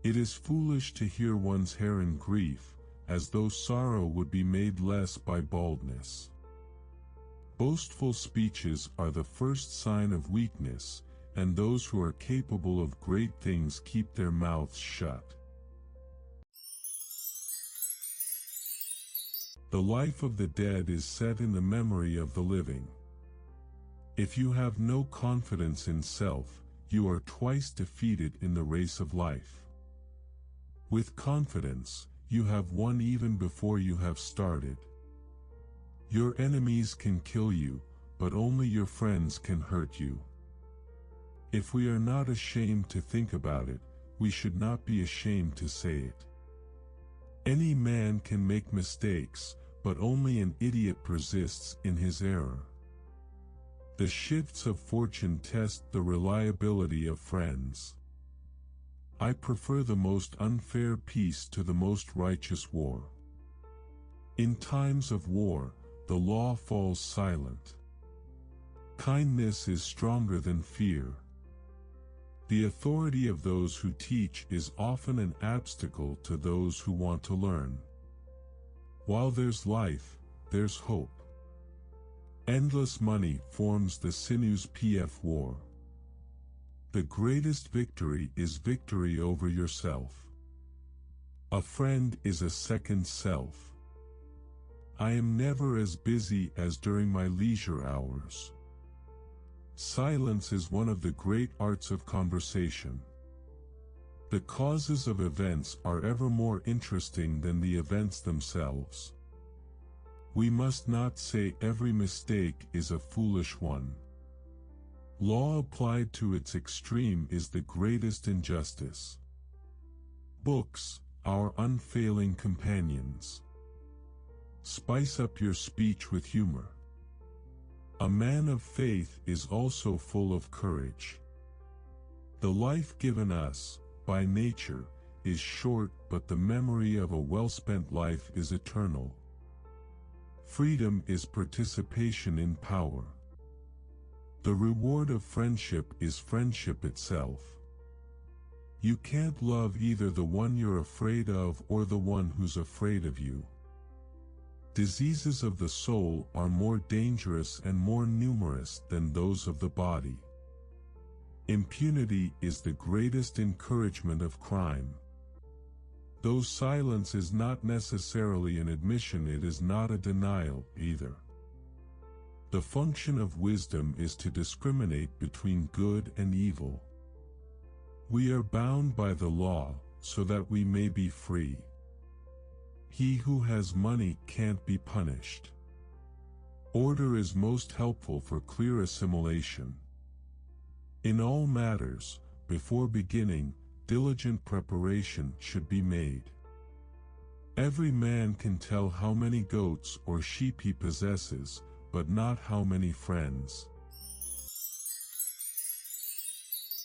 It is foolish to hear one's hair in grief, as though sorrow would be made less by baldness. Boastful speeches are the first sign of weakness, and those who are capable of great things keep their mouths shut. The life of the dead is set in the memory of the living. If you have no confidence in self, you are twice defeated in the race of life. With confidence, you have won even before you have started. Your enemies can kill you, but only your friends can hurt you. If we are not ashamed to think about it, we should not be ashamed to say it. Any man can make mistakes, but only an idiot persists in his error. The shifts of fortune test the reliability of friends. I prefer the most unfair peace to the most righteous war. In times of war, the law falls silent. Kindness is stronger than fear. The authority of those who teach is often an obstacle to those who want to learn. While there's life, there's hope. Endless money forms the sinews of war. The greatest victory is victory over yourself. A friend is a second self. I am never as busy as during my leisure hours. Silence is one of the great arts of conversation. The causes of events are ever more interesting than the events themselves. We must not say every mistake is a foolish one. Law applied to its extreme is the greatest injustice. Books, our unfailing companions. Spice up your speech with humor. A man of faith is also full of courage. The life given us, by nature, is short, but the memory of a well-spent life is eternal. Freedom is participation in power. The reward of friendship is friendship itself. You can't love either the one you're afraid of or the one who's afraid of you. Diseases of the soul are more dangerous and more numerous than those of the body. Impunity is the greatest encouragement of crime. Though silence is not necessarily an admission, it is not a denial either. The function of wisdom is to discriminate between good and evil. We are bound by the law, so that we may be free. He who has money can't be punished. Order is most helpful for clear assimilation. In all matters, before beginning, diligent preparation should be made. Every man can tell how many goats or sheep he possesses, but not how many friends.